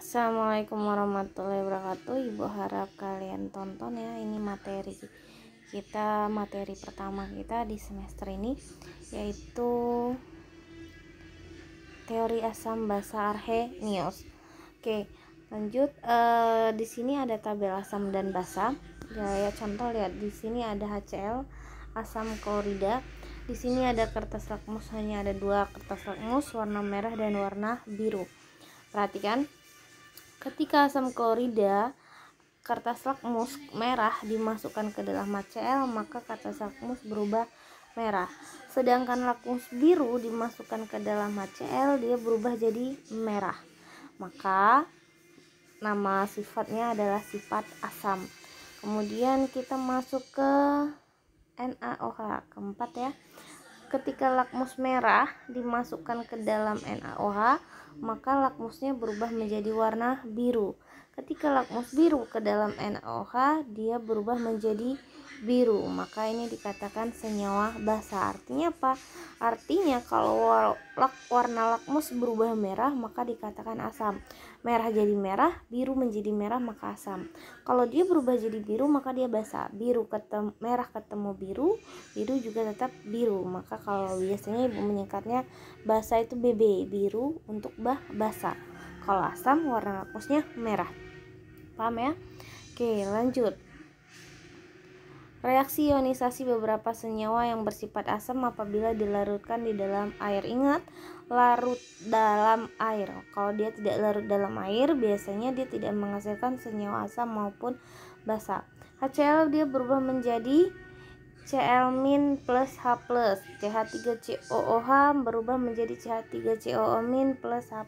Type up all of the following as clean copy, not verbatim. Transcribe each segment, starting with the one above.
Assalamualaikum warahmatullahi wabarakatuh. Ibu harap kalian tonton ya. Ini materi kita, materi pertama kita di semester ini, yaitu teori asam basa arrhenius. Oke, lanjut. Di sini ada tabel asam dan basa. Ya, contoh lihat di sini ada HCl, asam klorida. Di sini ada kertas lakmus, hanya ada 2 kertas lakmus, warna merah dan warna biru. Perhatikan, ketika asam klorida kertas lakmus merah dimasukkan ke dalam HCl, maka kertas lakmus berubah merah. Sedangkan lakmus biru dimasukkan ke dalam HCl, dia berubah jadi merah. Maka nama sifatnya adalah sifat asam. Kemudian kita masuk ke NaOH keempat ya. Ketika lakmus merah dimasukkan ke dalam NaOH, maka lakmusnya berubah menjadi warna biru. Ketika lakmus biru ke dalam NaOH, dia berubah menjadi biru. Maka ini dikatakan senyawa basa. Artinya apa? Artinya kalau warna lakmus berubah merah, maka dikatakan asam. Merah jadi merah, biru menjadi merah, maka asam. Kalau dia berubah jadi biru, maka dia basa. Merah ketemu biru, biru juga tetap biru. Maka kalau biasanya ibu menyingkatnya basa itu BB, biru untuk basa. Kalau asam warna lakmusnya merah. Paham ya? Oke, lanjut. Reaksi ionisasi beberapa senyawa yang bersifat asam apabila dilarutkan di dalam air. Ingat, larut dalam air. Kalau dia tidak larut dalam air, biasanya dia tidak menghasilkan senyawa asam maupun basa. HCl dia berubah menjadi Cl- plus H+, CH3COOH berubah menjadi CH3COO- plus H+,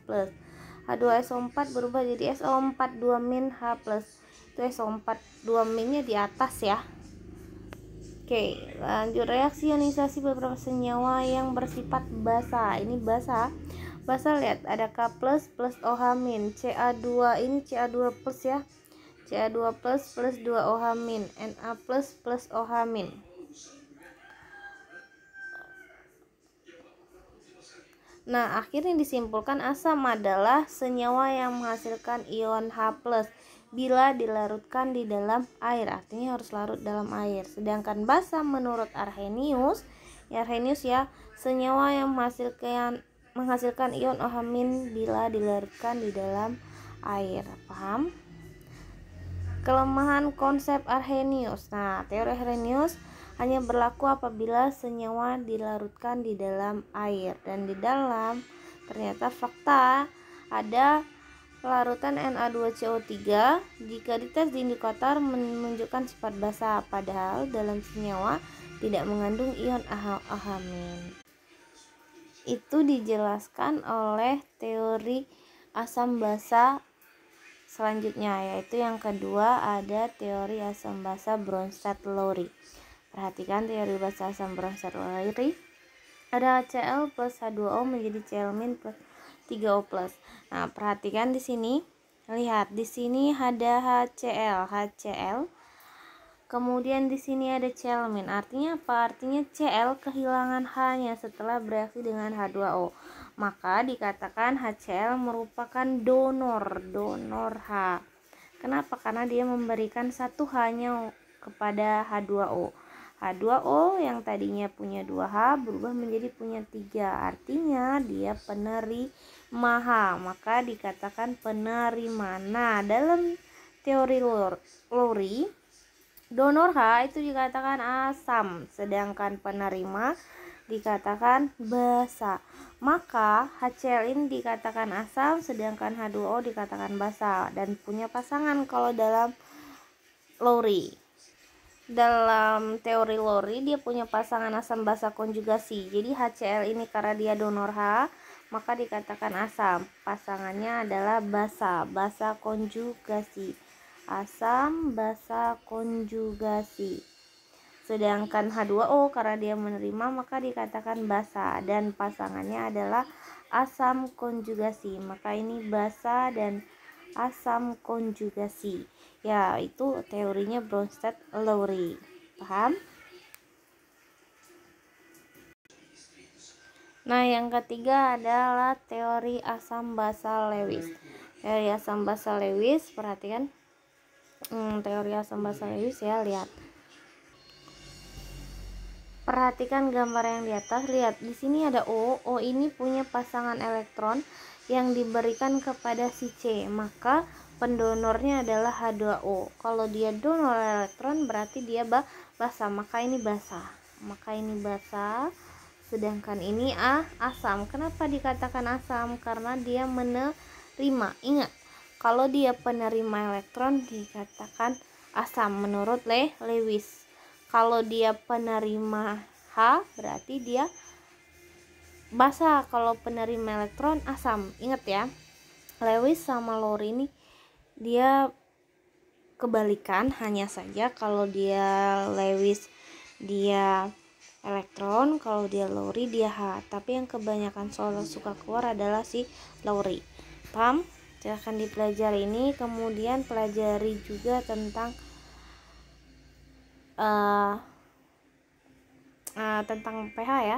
H2SO4 berubah jadi SO4 2- H+. Itu SO4 2- nya di atas ya. Oke, lanjut. Reaksi ionisasi beberapa senyawa yang bersifat basa. Ini basa. Basa, lihat ada K+ plus OH-, Ca2 ini Ca2 plus ya. Ca2 plus 2OH-, Na plus OH-. Nah, akhirnya disimpulkan asam adalah senyawa yang menghasilkan ion H+ bila dilarutkan di dalam air. Artinya harus larut dalam air. Sedangkan basa menurut Arrhenius ya, senyawa yang menghasilkan ion OH- bila dilarutkan di dalam air. Paham? Kelemahan konsep Arrhenius. Nah, teori Arrhenius hanya berlaku apabila senyawa dilarutkan di dalam air, dan di dalam ternyata fakta ada larutan Na2CO3 jika dites di indikator menunjukkan sifat basa, padahal dalam senyawa tidak mengandung ion OH-. Itu dijelaskan oleh teori asam basa selanjutnya, yaitu yang kedua ada teori asam basa Bronsted-Lowry. Perhatikan teori basa asam Bronsted-Lowry. Ada HCl plus H2O menjadi Cl- plus 3O+. Nah, perhatikan di sini. Lihat, di sini ada HCl. Kemudian di sini ada Cl-. Artinya apa? Artinya Cl kehilangan H-nya setelah bereaksi dengan H2O. Maka dikatakan HCl merupakan donor H. Kenapa? Karena dia memberikan satu H-nya kepada H2O. H2O yang tadinya punya 2H berubah menjadi punya 3. Artinya dia penerima H. Maka dikatakan penerima. Nah, dalam teori Lowry, donor H itu dikatakan asam, sedangkan penerima dikatakan basa. Maka HCl ini dikatakan asam, sedangkan H2O dikatakan basa, dan punya pasangan kalau dalam Lowry. Dalam teori Lowry dia punya pasangan asam basa konjugasi. Jadi HCl ini karena dia donor H, maka dikatakan asam. Pasangannya adalah basa konjugasi. Asam basa konjugasi. Sedangkan H2O karena dia menerima maka dikatakan basa, dan pasangannya adalah asam konjugasi. Maka ini basa dan asam konjugasi. Ya, itu teorinya Bronsted-Lowry. Paham? Nah, yang ketiga adalah teori asam basa Lewis. teori asam basa Lewis. Perhatikan teori asam basa Lewis ya, lihat. Perhatikan gambar yang di atas, lihat di sini ada O. O ini punya pasangan elektron yang diberikan kepada si C, maka pendonornya adalah H2O. Kalau dia donor elektron berarti dia basa, maka ini basa. Sedangkan ini asam. Kenapa dikatakan asam? Karena dia menerima. Ingat, kalau dia penerima elektron dikatakan asam menurut Lewis. Kalau dia penerima H berarti dia basa, kalau penerima elektron asam. Ingat ya, Lewis sama Lowry ini dia kebalikan, hanya saja kalau dia Lewis dia elektron, kalau dia Lowry dia H. Tapi yang kebanyakan soal suka keluar adalah si Lowry. Paham? Silahkan dipelajari ini. Kemudian pelajari juga tentang tentang pH ya.